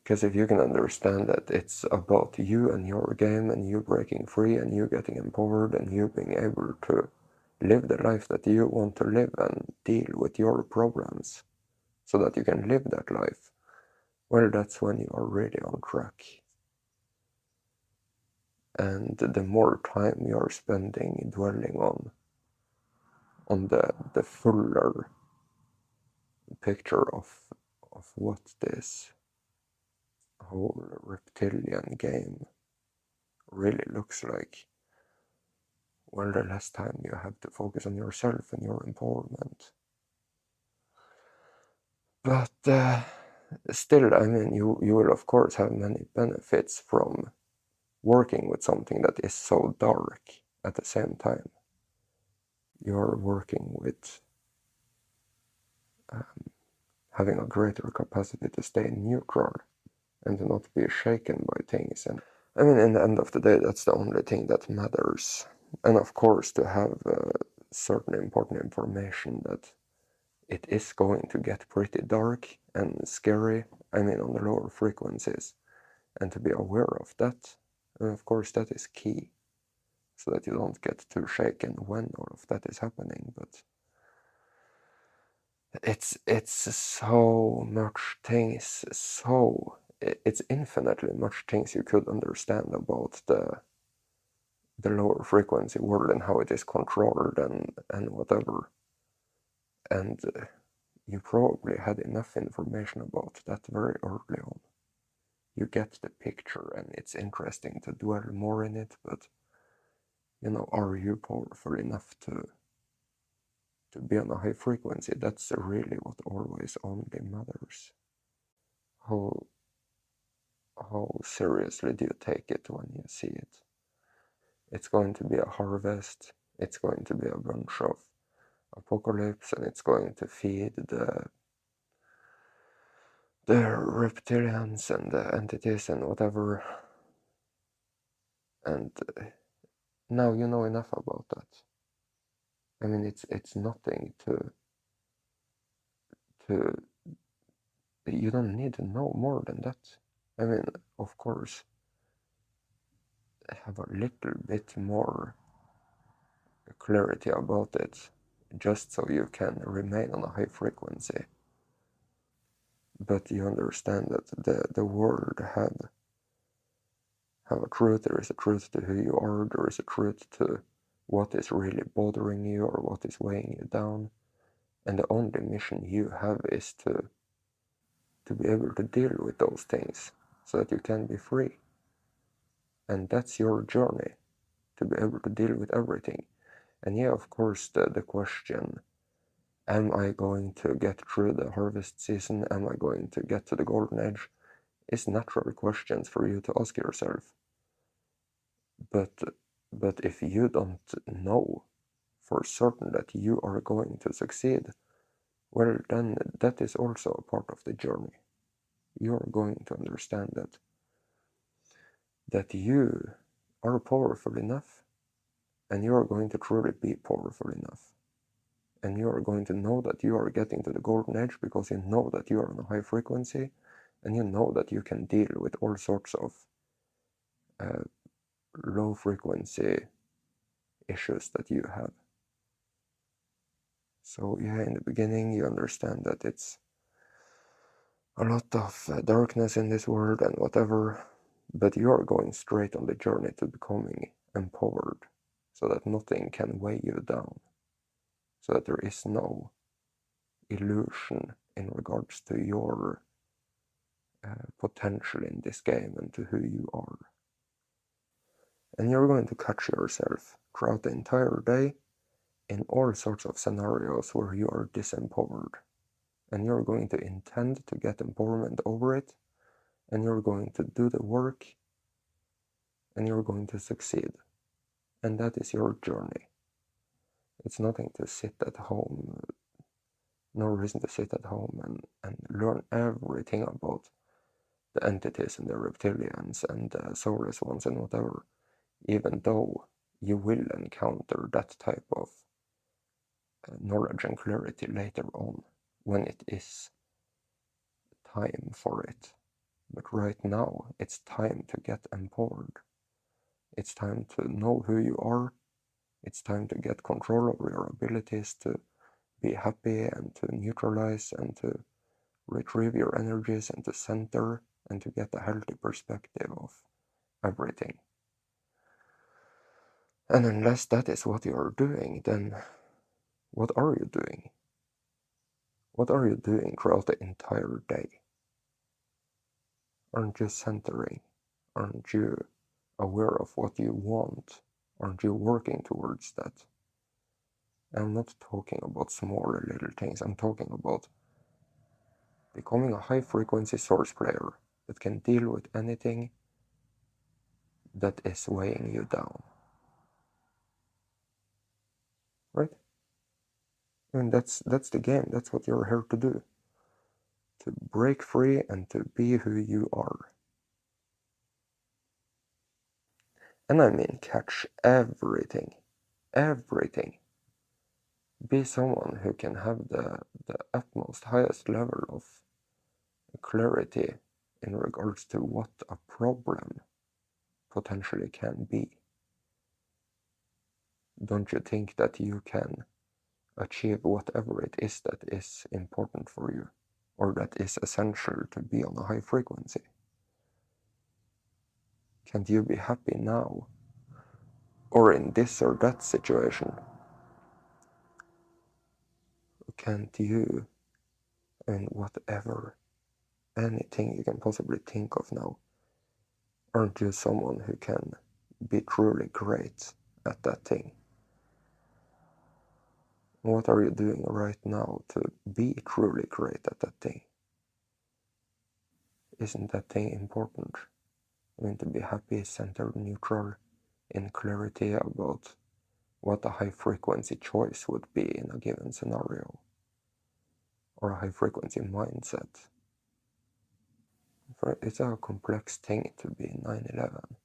Because if you can understand that it's about you and your game and you breaking free and you getting empowered and you being able to live the life that you want to live and deal with your problems so that you can live that life, well, that's when you are really on track. And the more time you're spending dwelling on the fuller picture of what this whole reptilian game really looks like, well, the less time you have to focus on yourself and your empowerment. But still, I mean, you will of course have many benefits from working with something that is so dark at the same time. You're working with having a greater capacity to stay neutral and to not be shaken by things. And I mean, in the end of the day, that's the only thing that matters. And of course, to have certain important information that it is going to get pretty dark and scary, I mean, on the lower frequencies, and to be aware of that. And of course, that is key, so that you don't get too shaken when all of that is happening. But it's so much things, it's infinitely much things you could understand about the lower frequency world and how it is controlled and whatever. And you probably had enough information about that very early on. You get the picture and it's interesting to dwell more in it, but are you powerful enough to be on a high frequency? That's really what always only matters. How seriously do you take it when you see it? It's going to be a harvest, it's going to be a bunch of apocalypse, and it's going to feed the reptilians and the entities and whatever. And now you know enough about that. I mean, it's nothing to you don't need to know more than that. I mean, of course, have a little bit more clarity about it, just so you can remain on a high frequency. But you understand that the world have a truth. There is a truth to who you are. There is a truth to what is really bothering you or what is weighing you down. And the only mission you have is to be able to deal with those things so that you can be free. And that's your journey, to be able to deal with everything. And yeah, of course, the question, am I going to get through the harvest season? Am I going to get to the golden age? Is natural questions for you to ask yourself. But if you don't know for certain that you are going to succeed, well, then that is also a part of the journey. You're going to understand that you are powerful enough, and you are going to truly be powerful enough. And you are going to know that you are getting to the golden age because you know that you are on a high frequency, and you know that you can deal with all sorts of low frequency issues that you have. So yeah, in the beginning you understand that it's a lot of darkness in this world and whatever, but you are going straight on the journey to becoming empowered, so that nothing can weigh you down, so that there is no illusion in regards to your potential in this game and to who you are. And you're going to catch yourself throughout the entire day in all sorts of scenarios where you are disempowered, and you're going to intend to get empowerment over it, and you're going to do the work, and you're going to succeed. And that is your journey. It's nothing to sit at home, no reason to sit at home and learn everything about the entities and the reptilians and the soulless ones and whatever, even though you will encounter that type of knowledge and clarity later on when it is time for it. But right now, it's time to get empowered. It's time to know who you are. It's time to get control over your abilities to be happy and to neutralize and to retrieve your energies and to center and to get a healthy perspective of everything. And unless that is what you are doing, then what are you doing? What are you doing throughout the entire day? Aren't you centering? Aren't you aware of what you want? Aren't you working towards that? I'm not talking about smaller little things. I'm talking about becoming a high frequency source player that can deal with anything that is weighing you down. Right? And that's the game. That's what you're here to do. To break free and to be who you are. And I mean catch everything. Everything. Be someone who can have the utmost highest level of clarity in regards to what a problem potentially can be. Don't you think that you can achieve whatever it is that is important for you or that is essential to be on a high frequency? Can't you be happy now or in this or that situation? Can't you, in whatever, anything you can possibly think of now, aren't you someone who can be truly great at that thing? What are you doing right now to be truly great at that thing? Isn't that thing important? I mean, to be happy, centered, neutral, in clarity about what a high frequency choice would be in a given scenario, or a high frequency mindset. It's a complex thing to be 9/11,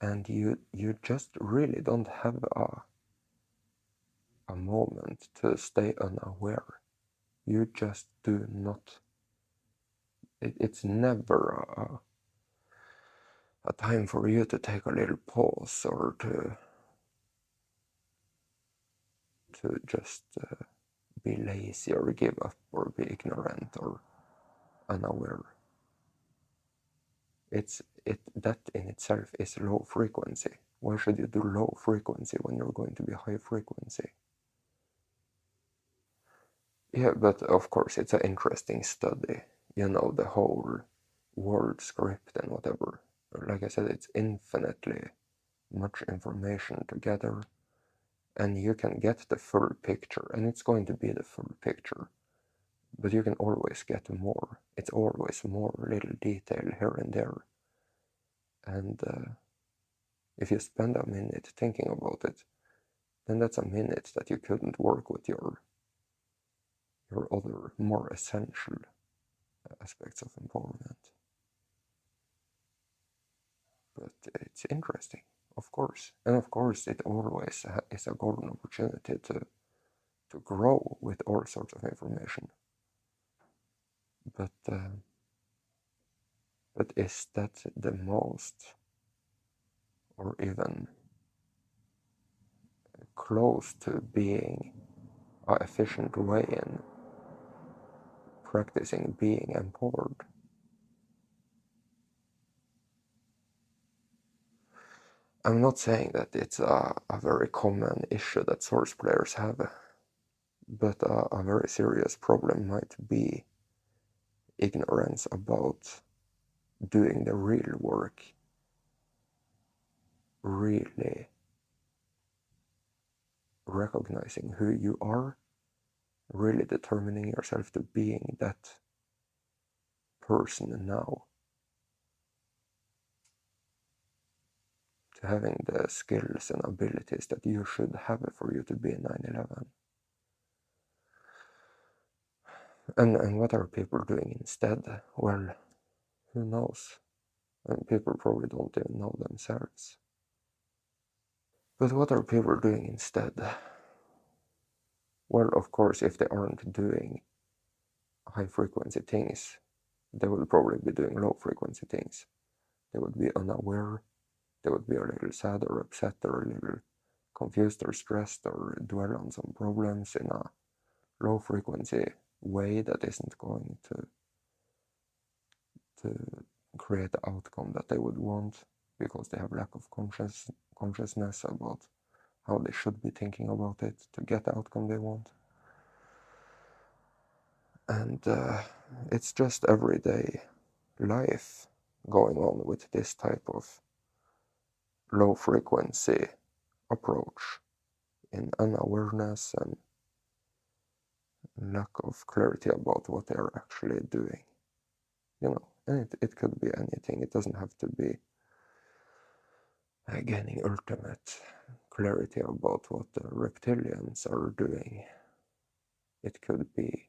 and you just really don't have a moment to stay unaware. You just do not. It's never a time for you to take a little pause or to just be lazy or give up or be ignorant or unaware. That in itself is low frequency. Why should you do low frequency when you're going to be high frequency? Yeah, but of course it's an interesting study. You know, the whole word script and whatever. Like I said, it's infinitely much information to gather, and you can get the full picture, and it's going to be the full picture. But you can always get more. It's always more little detail here and there. And if you spend a minute thinking about it, then that's a minute that you couldn't work with your other more essential aspects of empowerment. But it's interesting, of course. And of course, it always is a golden opportunity to grow with all sorts of information. But is that the most, or even close to being an efficient way in practicing being empowered? I'm not saying that it's a very common issue that source players have, but a very serious problem might be ignorance about doing the real work, really recognizing who you are, really determining yourself to being that person now, to having the skills and abilities that you should have for you to be 9/11. And what are people doing instead? Well, who knows? And people probably don't even know themselves. But what are people doing instead? Well, of course, if they aren't doing high frequency things, they would probably be doing low frequency things. They would be unaware, they would be a little sad or upset or a little confused or stressed or dwell on some problems in a low frequency way that isn't going to create the outcome that they would want, because they have lack of consciousness about how they should be thinking about it to get the outcome they want. And it's just everyday life going on with this type of low frequency approach in unawareness and lack of clarity about what they're actually doing. And it could be anything. It doesn't have to be gaining ultimate clarity about what the reptilians are doing. It could be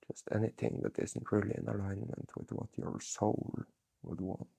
just anything that isn't really in alignment with what your soul would want.